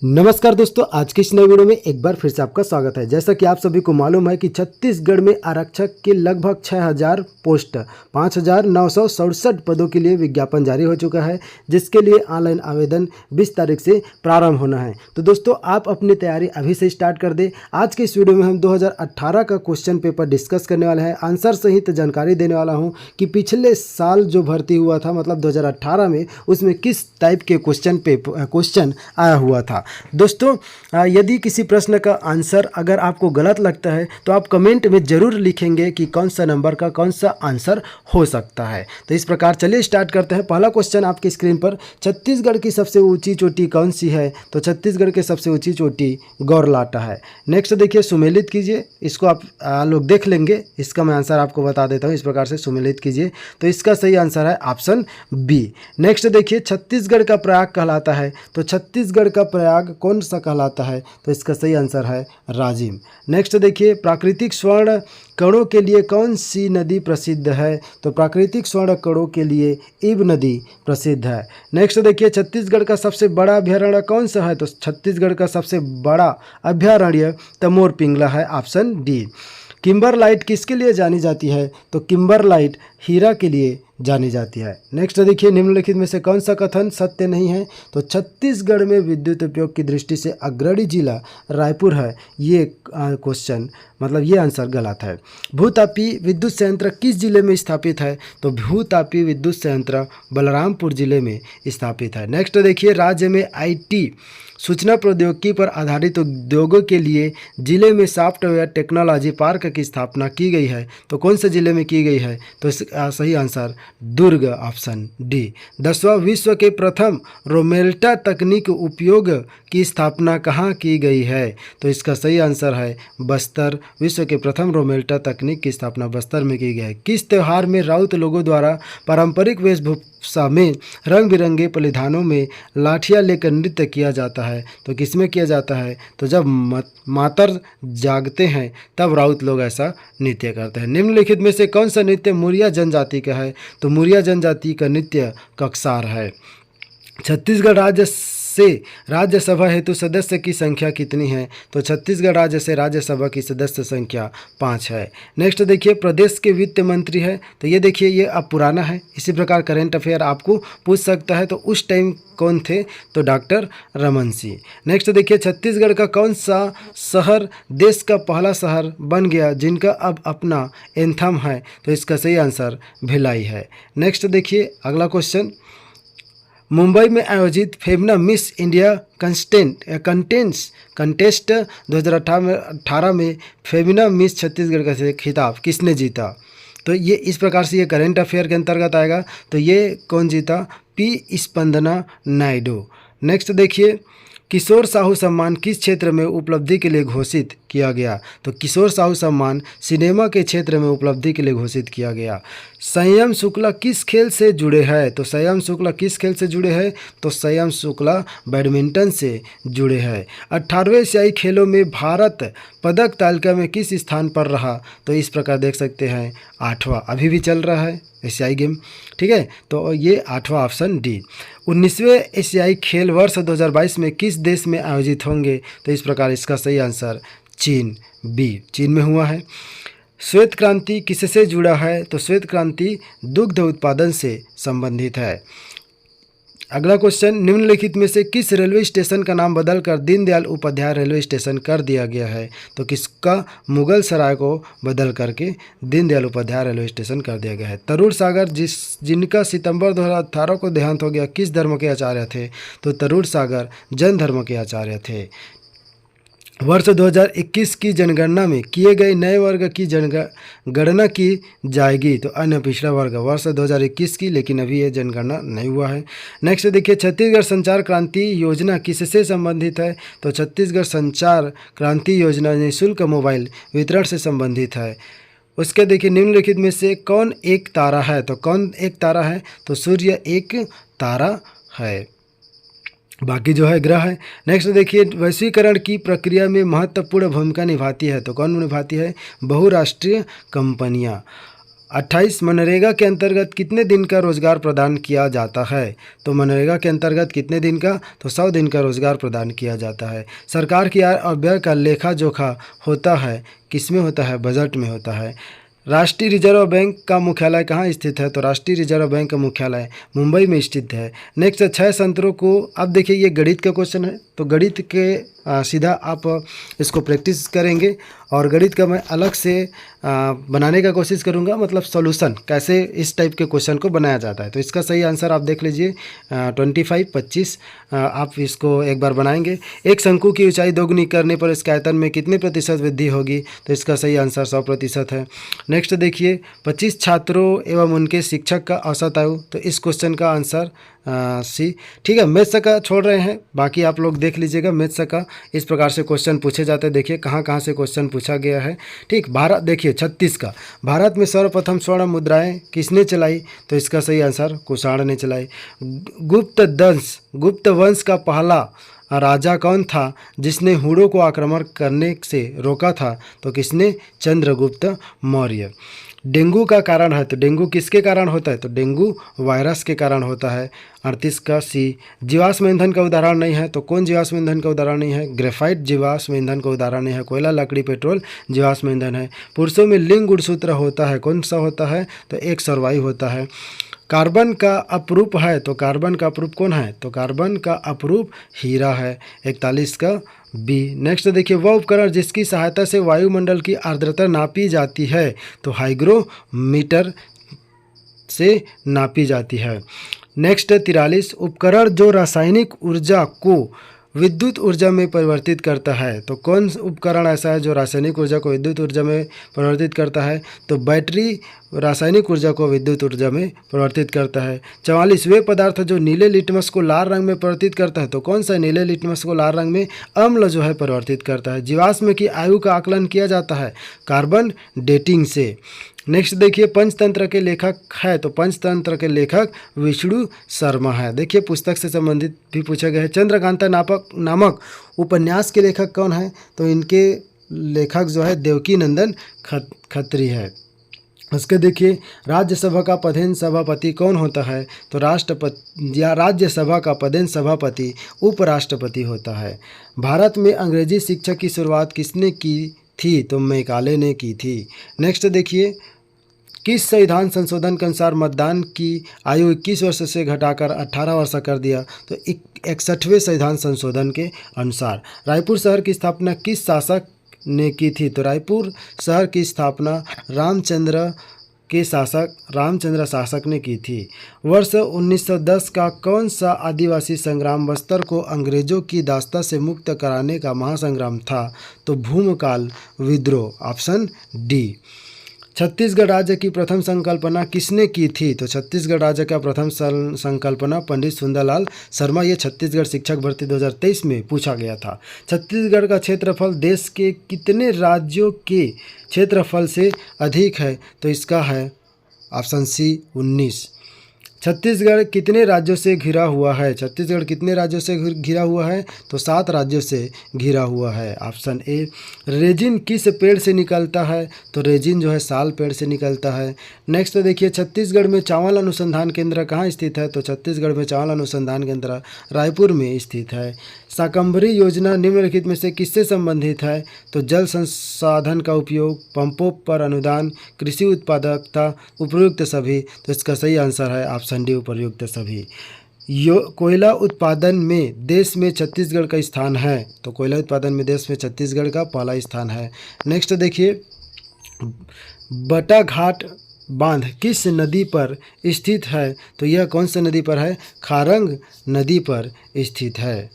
नमस्कार दोस्तों, आज की इस नई वीडियो में एक बार फिर से आपका स्वागत है। जैसा कि आप सभी को मालूम है कि छत्तीसगढ़ में आरक्षक के लगभग 6000 पोस्ट 5967 पदों के लिए विज्ञापन जारी हो चुका है, जिसके लिए ऑनलाइन आवेदन 20 तारीख से प्रारंभ होना है। तो दोस्तों, आप अपनी तैयारी अभी से स्टार्ट कर दें। आज के इस वीडियो में हम 2018 का क्वेश्चन पेपर डिस्कस करने वाले हैं। आंसर सहित जानकारी देने वाला हूँ कि पिछले साल जो भर्ती हुआ था, मतलब 2018 में, उसमें किस टाइप के क्वेश्चन आया हुआ था। दोस्तों, यदि किसी प्रश्न का आंसर अगर आपको गलत लगता है तो आप कमेंट में ज़रूर लिखेंगे कि कौन सा नंबर का कौन सा आंसर हो सकता है। तो इस प्रकार चलिए स्टार्ट करते हैं। पहला क्वेश्चन आपकी स्क्रीन पर, छत्तीसगढ़ की सबसे ऊंची चोटी कौन सी है? तो छत्तीसगढ़ की सबसे ऊंची चोटी गौरलाटा है। नेक्स्ट देखिए, सुमेलित कीजिए। इसको आप लोग देख लेंगे, इसका मैं आंसर आपको बता देता हूँ। इस प्रकार से सुमेलित कीजिए। तो इसका सही आंसर है ऑप्शन बी। नेक्स्ट देखिए, छत्तीसगढ़ का प्रयाग कहलाता है। तो छत्तीसगढ़ का प्रयाग कौन सा कहलाता है? तो इसका सही आंसर है राजिम। नेक्स्ट देखिए, प्राकृतिक स्वर्ण कणों के लिए कौन सी नदी प्रसिद्ध है? तो प्राकृतिक स्वर्ण कणों के लिए इब नदी प्रसिद्ध है। नेक्स्ट देखिए, छत्तीसगढ़ का सबसे बड़ा अभ्यारण्य कौन सा है? तो छत्तीसगढ़ का सबसे बड़ा अभ्यारण्य तमोर पिंगला है, ऑप्शन डी। किम्बरलाइट किसके लिए जानी जाती है? तो किम्बरलाइट हीरा के लिए जानी जाती है। नेक्स्ट देखिए, निम्नलिखित में से कौन सा कथन सत्य नहीं है? तो छत्तीसगढ़ में विद्युत उपयोग की दृष्टि से अग्रणी जिला रायपुर है। ये क्वेश्चन मतलब ये आंसर गलत है। भूतापी विद्युत संयंत्र किस जिले में स्थापित है? तो भूतापी विद्युत संयंत्र बलरामपुर जिले में स्थापित है। नेक्स्ट देखिए, राज्य में IT सूचना प्रौद्योगिकी पर आधारित उद्योगों के लिए जिले में सॉफ्टवेयर टेक्नोलॉजी पार्क की स्थापना की गई है। तो कौन से जिले में की गई है? तो सही आंसर दुर्ग, ऑप्शन डी। 10वां विश्व के प्रथम रोमेल्टा तकनीक उपयोग की स्थापना कहाँ की गई है? तो इसका सही आंसर है बस्तर। विश्व के प्रथम रोमेल्टा तकनीक की स्थापना बस्तर में की गई है। किस त्यौहार में राउत लोगों द्वारा पारंपरिक वेशभूषा में रंग बिरंगे परिधानों में लाठियाँ लेकर नृत्य किया जाता है? तो किसमें किया जाता है? तो जब मातर जागते हैं तब राउत लोग ऐसा नृत्य करते हैं। निम्नलिखित में से कौन सा नृत्य मुरिया जनजाति का है? तो मुरिया जनजाति का नृत्य कक्सार है। छत्तीसगढ़ राज्य से राज्यसभा हेतु सदस्य की संख्या कितनी है? तो छत्तीसगढ़ राज्य से राज्यसभा की सदस्य संख्या 5 है। नेक्स्ट देखिए, प्रदेश के वित्त मंत्री है। तो ये देखिए, ये अब पुराना है। इसी प्रकार करेंट अफेयर आपको पूछ सकता है। तो उस टाइम कौन थे? तो डॉक्टर रमन सिंह। नेक्स्ट देखिए, छत्तीसगढ़ का कौन सा शहर देश का पहला शहर बन गया जिनका अब अपना एंथम है? तो इसका सही आंसर भिलाई है। नेक्स्ट देखिए, अगला क्वेश्चन, मुंबई में आयोजित फेमना मिस इंडिया कंटेस्ट 2018 में फेमिना मिस छत्तीसगढ़ का खिताब किसने जीता? तो ये इस प्रकार से ये करेंट अफेयर के अंतर्गत आएगा। तो ये कौन जीता? पी स्पंदना नायडू। नेक्स्ट देखिए, किशोर साहू सम्मान किस क्षेत्र में उपलब्धि के लिए घोषित किया गया? तो किशोर साहू सम्मान सिनेमा के क्षेत्र में उपलब्धि के लिए घोषित किया गया। संयम शुक्ला किस खेल से जुड़े हैं? तो संयम शुक्ला किस खेल से जुड़े हैं? तो संयम शुक्ला बैडमिंटन से जुड़े हैं। 18वें एशियाई खेलों में भारत पदक तालिका में किस स्थान पर रहा? तो इस प्रकार देख सकते हैं 8वां, अभी भी चल रहा है एशियाई गेम, ठीक है। तो ये 8वां, ऑप्शन डी। 19वें एशियाई खेल वर्ष 2022 में किस देश में आयोजित होंगे? तो इस प्रकार इसका सही आंसर चीन, बी, चीन में हुआ है। श्वेत क्रांति किससे जुड़ा है? तो श्वेत क्रांति दुग्ध उत्पादन से संबंधित है। अगला क्वेश्चन, निम्नलिखित में से किस रेलवे स्टेशन का नाम बदलकर दीनदयाल उपाध्याय रेलवे स्टेशन कर दिया गया है? तो किसका? मुगल सराय को बदल करके दीनदयाल उपाध्याय रेलवे स्टेशन कर दिया गया है। तरुण सागर जिनका सितंबर 2018 को देहांत हो गया, किस धर्म के आचार्य थे? तो तरुण सागर जैन धर्म के आचार्य थे। वर्ष 2021 की जनगणना में किए गए नए वर्ग की गणना की जाएगी। तो अन्य पिछड़ा वर्ग वर्ष 2021 की, लेकिन अभी ये जनगणना नहीं हुआ है। नेक्स्ट देखिए, छत्तीसगढ़ संचार क्रांति योजना किससे संबंधित है? तो छत्तीसगढ़ संचार क्रांति योजना निःशुल्क मोबाइल वितरण से संबंधित है। उसके देखिए, निम्नलिखित में से कौन एक तारा है? तो कौन एक तारा है? तो सूर्य एक तारा है, बाकी जो है ग्रह है। नेक्स्ट देखिए, वैश्वीकरण की प्रक्रिया में महत्वपूर्ण भूमिका निभाती है। तो कौन निभाती है? बहुराष्ट्रीय कंपनियां। 28 मनरेगा के अंतर्गत कितने दिन का रोजगार प्रदान किया जाता है? तो मनरेगा के अंतर्गत कितने दिन का? तो 100 दिन का रोजगार प्रदान किया जाता है। सरकार की आय और व्यय का लेखा जोखा होता है, किसमें होता है? बजट में होता है। राष्ट्रीय रिजर्व बैंक का मुख्यालय कहाँ स्थित है? तो राष्ट्रीय रिजर्व बैंक का मुख्यालय मुंबई में स्थित है। नेक्स्ट, 6 संतरों को, अब देखिए ये गणित का क्वेश्चन है, तो गणित के सीधा आप इसको प्रैक्टिस करेंगे और गणित का मैं अलग से बनाने का कोशिश करूंगा, मतलब सॉल्यूशन कैसे इस टाइप के क्वेश्चन को बनाया जाता है। तो इसका सही आंसर आप देख लीजिए 25 आप इसको एक बार बनाएंगे। एक शंकु की ऊंचाई दोगुनी करने पर इसके आयतन में कितने प्रतिशत वृद्धि होगी? तो इसका सही आंसर 100% है। नेक्स्ट देखिए, 25 छात्रों एवं उनके शिक्षक का औसत आयु, तो इस क्वेश्चन का आंसर सी। ठीक है, मैथ्स का छोड़ रहे हैं, बाकी आप लोग देख लीजिएगा। मैथ्स का इस प्रकार से क्वेश्चन पूछे जाते हैं, देखिए कहाँ कहाँ से क्वेश्चन पूछा गया है। ठीक, भारत देखिए 36 का, भारत में सर्वप्रथम स्वर्ण मुद्राएं किसने चलाई? तो इसका सही आंसर कुषाण ने चलाई। गुप्त वंश का पहला राजा कौन था जिसने हुड़ों को आक्रमण करने से रोका था? तो किसने? चंद्रगुप्त मौर्य। डेंगू का कारण है, तो डेंगू किसके कारण होता है? तो डेंगू वायरस के कारण होता है। 38 का सी। जीवाश्म ईंधन का उदाहरण नहीं है, तो कौन जीवाश्म ईंधन का उदाहरण नहीं है? ग्रेफाइट जीवाश्म ईंधन का उदाहरण नहीं है। कोयला, लकड़ी, पेट्रोल जीवाश्म ईंधन है। पुरुषों में लिंग गुणसूत्र होता है, कौन सा होता है? तो एक सर्वायु होता है। कार्बन का अपरूप है, तो कार्बन का अपरूप कौन है? तो कार्बन का अपरूप हीरा है। 41 का बी। नेक्स्ट देखिए, वह उपकरण जिसकी सहायता से वायुमंडल की आर्द्रता नापी जाती है? तो हाइग्रोमीटर से नापी जाती है। नेक्स्ट 43, उपकरण जो रासायनिक ऊर्जा को विद्युत ऊर्जा में परिवर्तित करता है, तो कौन उपकरण ऐसा है जो रासायनिक ऊर्जा को विद्युत ऊर्जा में परिवर्तित करता है? तो बैटरी रासायनिक ऊर्जा को विद्युत ऊर्जा में परिवर्तित करता है। 44, वे पदार्थ जो नीले लिटमस को लाल रंग में परिवर्तित करता है, तो कौन सा नीले लिटमस को लाल रंग में? अम्ल जो है परिवर्तित करता है। जीवाश्म की आयु का आकलन किया जाता है कार्बन डेटिंग से। नेक्स्ट देखिए, पंचतंत्र के लेखक है, तो पंचतंत्र के लेखक विष्णु शर्मा है। देखिए पुस्तक से संबंधित भी पूछा गया है। चंद्रकांता नामक उपन्यास के लेखक कौन है? तो इनके लेखक जो है देवकी नंदन खत्री है। उसके देखिए, राज्यसभा का पदेन सभापति कौन होता है? तो राष्ट्रपति या राज्यसभा का पदेन सभापति उपराष्ट्रपति होता है। भारत में अंग्रेजी शिक्षा की शुरुआत किसने की थी? तो मैकाले ने की थी। नेक्स्ट देखिए, किस संविधान संशोधन के अनुसार मतदान की आयु 21 वर्ष से घटाकर 18 वर्ष कर दिया? तो 61वें संविधान संशोधन के अनुसार। रायपुर शहर की स्थापना किस शासक ने की थी? तो रायपुर शहर की स्थापना रामचंद्र शासक ने की थी। वर्ष 1910 का कौन सा आदिवासी संग्राम बस्तर को अंग्रेजों की दास्ता से मुक्त कराने का महासंग्राम था? तो भूमकाल विद्रोह, ऑप्शन डी। छत्तीसगढ़ राज्य की प्रथम संकल्पना किसने की थी? तो छत्तीसगढ़ राज्य का प्रथम संकल्पना पंडित सुंदरलाल शर्मा। ये छत्तीसगढ़ शिक्षक भर्ती 2023 में पूछा गया था। छत्तीसगढ़ का क्षेत्रफल देश के कितने राज्यों के क्षेत्रफल से अधिक है? तो इसका है ऑप्शन सी 19। छत्तीसगढ़ कितने राज्यों से घिरा हुआ है? छत्तीसगढ़ कितने राज्यों से घिरा हुआ है? तो 7 राज्यों से घिरा हुआ है, ऑप्शन ए। रेजिन किस पेड़ से निकलता है? तो रेजिन जो है साल पेड़ से निकलता है। नेक्स्ट देखिए, छत्तीसगढ़ में चावल अनुसंधान केंद्र कहाँ स्थित है? तो छत्तीसगढ़ में चावल अनुसंधान केंद्र रायपुर में स्थित है। शाकंभरी योजना निम्नलिखित में से किससे संबंधित है? तो जल संसाधन का उपयोग, पंपों पर अनुदान, कृषि उत्पादकता, उपयुक्त सभी। तो इसका सही आंसर है ऑप्शन डी, उपयुक्त सभी। कोयला उत्पादन में देश में छत्तीसगढ़ का स्थान है, तो कोयला उत्पादन में देश में छत्तीसगढ़ का पहला स्थान है। नेक्स्ट देखिए, बटाघाट बांध किस नदी पर स्थित है? तो यह कौन सी नदी पर है? खारंग नदी पर स्थित है।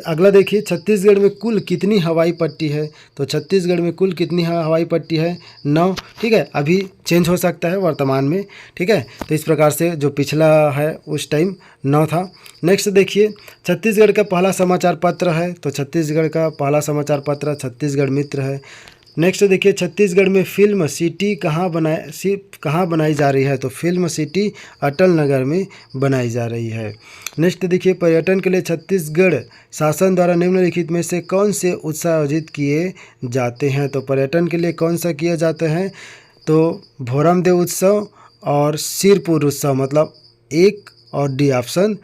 अगला देखिए, छत्तीसगढ़ में कुल कितनी हवाई पट्टी है? तो छत्तीसगढ़ में कुल कितनी हवाई पट्टी है? 9। ठीक है, अभी चेंज हो सकता है वर्तमान में। ठीक है, तो इस प्रकार से जो पिछला है उस टाइम 9 था। नेक्स्ट देखिए, छत्तीसगढ़ का पहला समाचार पत्र है, तो छत्तीसगढ़ का पहला समाचार पत्र छत्तीसगढ़ मित्र है। नेक्स्ट देखिए, छत्तीसगढ़ में फिल्म सिटी कहाँ बनाई जा रही है? तो फिल्म सिटी अटल नगर में बनाई जा रही है। नेक्स्ट देखिए, पर्यटन के लिए छत्तीसगढ़ शासन द्वारा निम्नलिखित में से कौन से उत्सव आयोजित किए जाते हैं? तो पर्यटन के लिए कौन सा किए जाते हैं? तो भोरमदेव उत्सव और सिरपुर उत्सव, मतलब 1 और डी, ऑप्शन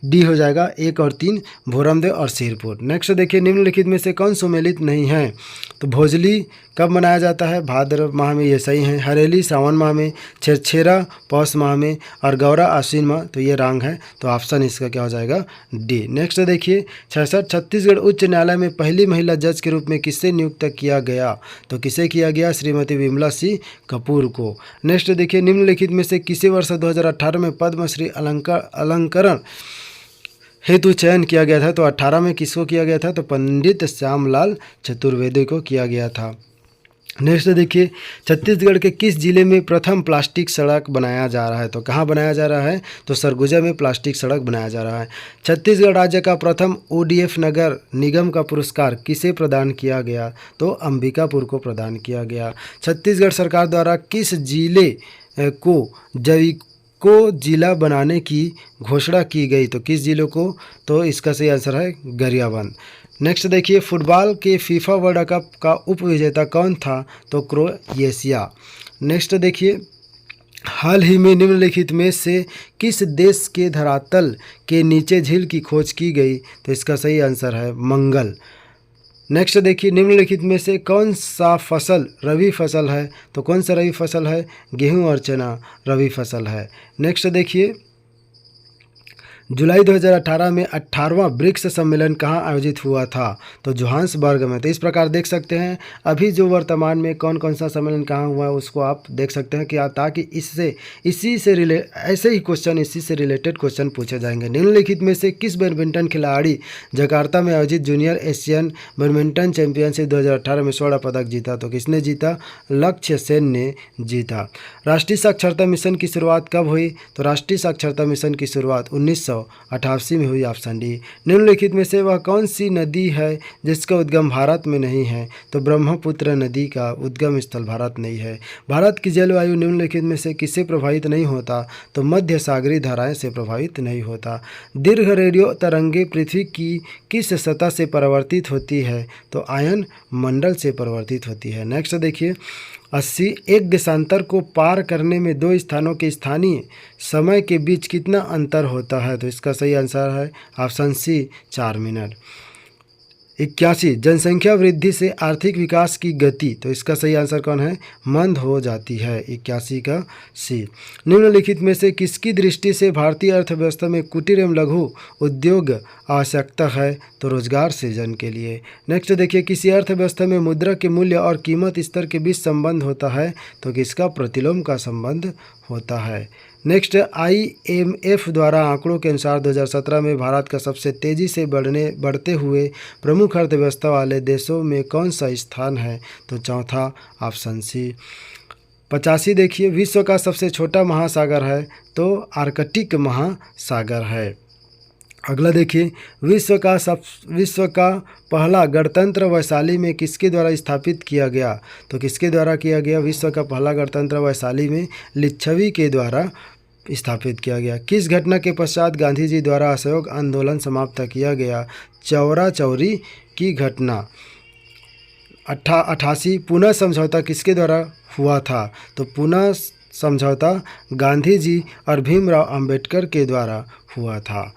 डी हो जाएगा। 1 और 3 भोरमदेव और सिरपुर। नेक्स्ट देखिए, निम्नलिखित में से कौन सुमेलित नहीं है? तो भोजली कब मनाया जाता है? भाद्र माह में, ये सही है। हरेली सावन माह में, छेरछेरा पौष माह में और गौरा आश्विन माह, तो ये रॉन्ग है। तो ऑप्शन इसका क्या हो जाएगा? डी। नेक्स्ट देखिए, 66 छत्तीसगढ़ उच्च न्यायालय में पहली महिला जज के रूप में किसे नियुक्त किया गया? तो किसे किया गया? श्रीमती विमला सी कपूर को। नेक्स्ट देखिए, निम्नलिखित में से किसी वर्ष 2018 में पद्मश्री अलंकरण हेतु चयन किया गया था? तो 18 में किसको किया गया था? तो पंडित श्यामलाल चतुर्वेदी को किया गया था। नेक्स्ट देखिए, छत्तीसगढ़ के किस जिले में प्रथम प्लास्टिक सड़क बनाया जा रहा है? तो कहाँ बनाया जा रहा है? तो सरगुजा में प्लास्टिक सड़क बनाया जा रहा है। छत्तीसगढ़ राज्य का प्रथम ODF नगर निगम का पुरस्कार किसे प्रदान किया गया? तो अंबिकापुर को प्रदान किया गया। छत्तीसगढ़ सरकार द्वारा किस जिले को जिला बनाने की घोषणा की गई? तो किस जिलों को? तो इसका सही आंसर है गरियाबंद। नेक्स्ट देखिए, फुटबॉल के फीफा वर्ल्ड कप का उप विजेता कौन था? तो क्रोएशिया। नेक्स्ट देखिए, हाल ही में निम्नलिखित में से किस देश के धरातल के नीचे झील की खोज की गई? तो इसका सही आंसर है मंगल। नेक्स्ट देखिए, निम्नलिखित में से कौन सा फसल रबी फसल है? तो कौन सा रबी फसल है? गेहूं और चना रबी फसल है। नेक्स्ट देखिए, जुलाई 2018 में 18वां ब्रिक्स सम्मेलन कहाँ आयोजित हुआ था? तो जोहान्सबर्ग में। तो इस प्रकार देख सकते हैं अभी जो वर्तमान में कौन कौन सा सम्मेलन कहाँ हुआ है उसको आप देख सकते हैं कि ताकि इसी से रिलेटेड क्वेश्चन पूछे जाएंगे। निम्नलिखित में से किस बैडमिंटन खिलाड़ी जकार्ता में आयोजित जूनियर एशियन बैडमिंटन चैंपियनशिप 2018 में स्वर्ण पदक जीता? तो किसने जीता? लक्ष्य सेन ने जीता। राष्ट्रीय साक्षरता मिशन की शुरुआत कब हुई? तो राष्ट्रीय साक्षरता मिशन की शुरुआत 1988 में हुई, ऑप्शन डी। निम्नलिखित में से वह कौन सी नदी है जिसका उद्गम भारत में नहीं है? तो ब्रह्मपुत्र नदी का उद्गम स्थल भारत नहीं है। भारत की जलवायु निम्नलिखित में से किससे प्रभावित नहीं होता? तो मध्य सागरीय धाराएं से प्रभावित नहीं होता। दीर्घ रेडियो तरंगे पृथ्वी की किस सतह से परावर्तित होती है? तो आयन मंडल से परावर्तित होती है। नेक्स्ट देखिए, 80 एक देशांतर को पार करने में 2 स्थानों के स्थानीय समय के बीच कितना अंतर होता है? तो इसका सही आंसर है ऑप्शन सी 4 मिनट। 81 जनसंख्या वृद्धि से आर्थिक विकास की गति? तो इसका सही आंसर कौन है? मंद हो जाती है, 81 का सी। निम्नलिखित में से किसकी दृष्टि से भारतीय अर्थव्यवस्था में कुटीर एवं लघु उद्योग आवश्यकता है? तो रोजगार सृजन के लिए। नेक्स्ट देखिए, किसी अर्थव्यवस्था में मुद्रा के मूल्य और कीमत स्तर के बीच संबंध होता है? तो किसका? प्रतिलोम का संबंध होता है। नेक्स्ट, IMF द्वारा आंकड़ों के अनुसार 2017 में भारत का सबसे तेज़ी से बढ़ते हुए प्रमुख अर्थव्यवस्था वाले देशों में कौन सा स्थान है? तो चौथा, ऑप्शन सी। 85 देखिए, विश्व का सबसे छोटा महासागर है? तो आर्कटिक महासागर है। अगला देखिए, विश्व का पहला गणतंत्र वैशाली में किसके द्वारा स्थापित किया गया? तो किसके द्वारा किया गया? विश्व का पहला गणतंत्र वैशाली में लिच्छवी के द्वारा स्थापित किया गया। किस घटना के पश्चात गांधी जी द्वारा असहयोग आंदोलन समाप्त किया गया? चौरा चौरी की घटना। 88 पुनः समझौता किसके द्वारा हुआ था? तो पुनः समझौता गांधी जी और भीमराव अंबेडकर के द्वारा हुआ था।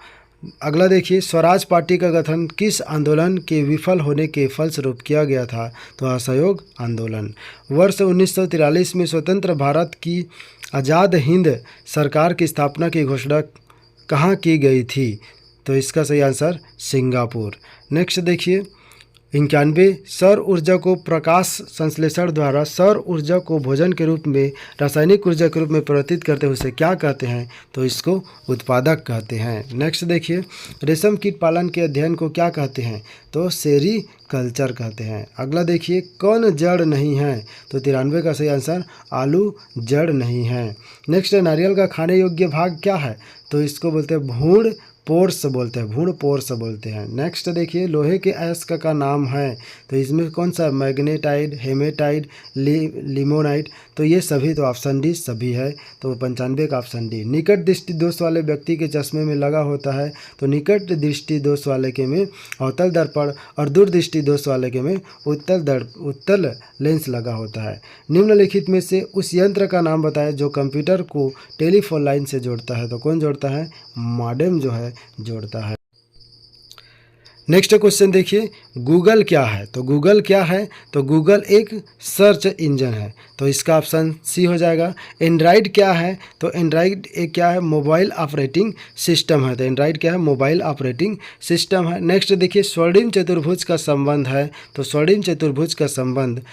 अगला देखिए, स्वराज पार्टी का गठन किस आंदोलन के विफल होने के फलस्वरूप किया गया था? तो असहयोग आंदोलन। वर्ष 1943 में स्वतंत्र भारत की आज़ाद हिंद सरकार की स्थापना की घोषणा कहाँ की गई थी? तो इसका सही आंसर सिंगापुर। नेक्स्ट देखिए, 91 सौर ऊर्जा को प्रकाश संश्लेषण द्वारा सौर ऊर्जा को भोजन के रूप में रासायनिक ऊर्जा के रूप में परिवर्तित करते हैं उसे क्या कहते हैं? तो इसको उत्पादक कहते हैं। नेक्स्ट देखिए, रेशम कीट पालन के अध्ययन को क्या कहते हैं? तो सेरीकल्चर कहते हैं। अगला देखिए, कौन जड़ नहीं है? तो 93 का सही आंसर आलू जड़ नहीं है। नेक्स्ट, नारियल का खाने योग्य भाग क्या है? तो इसको बोलते हैं भूण पोर्स बोलते हैं। नेक्स्ट देखिए, लोहे के अयस्क का नाम है? तो इसमें कौन सा? Magnetite, hematite, limonite. तो ये सभी, तो ऑप्शन डी सभी है। तो 95 का ऑप्शन डी। निकट दृष्टि दोष वाले व्यक्ति के चश्मे में लगा होता है, तो निकट दृष्टि दोष वाले के में अवतल दर्पण और दूर दृष्टि दोष वाले के में उत्तल लेंस लगा होता है। निम्नलिखित में से उस यंत्र का नाम बताएं जो कंप्यूटर को टेलीफोन लाइन से जोड़ता है। तो कौन जोड़ता है? मॉडेम जो है जोड़ता है। नेक्स्ट क्वेश्चन देखिए, गूगल क्या है? तो गूगल क्या है? तो गूगल एक सर्च इंजन है, तो इसका ऑप्शन सी हो जाएगा। एंड्राइड क्या है? तो एंड्राइड एक क्या है? मोबाइल ऑपरेटिंग सिस्टम है। तो एंड्राइड क्या है? मोबाइल ऑपरेटिंग सिस्टम है। नेक्स्ट देखिए, स्वर्णिम चतुर्भुज का संबंध है। तो स्वर्णिम चतुर्भुज का संबंध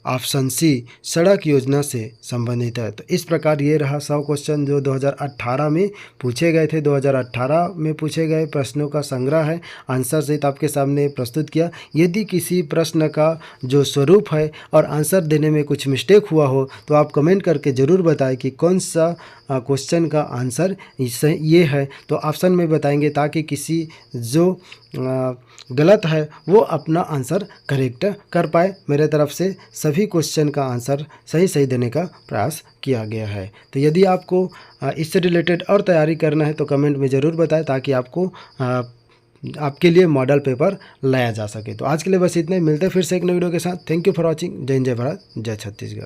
ऑप्शन सी सड़क योजना से संबंधित है। तो इस प्रकार ये रहा 100 क्वेश्चन जो 2018 में पूछे गए थे। 2018 में पूछे गए प्रश्नों का संग्रह है, आंसर सहित आपके सामने प्रस्तुत किया। यदि किसी प्रश्न का जो स्वरूप है और आंसर देने में कुछ मिस्टेक हुआ हो तो आप कमेंट करके ज़रूर बताएं कि कौन सा क्वेश्चन का आंसर ये है। तो ऑप्शन में बताएंगे ताकि किसी जो गलत है वो अपना आंसर करेक्ट कर पाए। मेरे तरफ से सभी क्वेश्चन का आंसर सही देने का प्रयास किया गया है। तो यदि आपको इससे रिलेटेड और तैयारी करना है तो कमेंट में ज़रूर बताएं ताकि आपको आपके लिए मॉडल पेपर लाया जा सके। तो आज के लिए बस इतना ही, मिलते हैं फिर से एक नई वीडियो के साथ। Thank you for watching. जय हिंद, जय भारत, जय छत्तीसगढ़।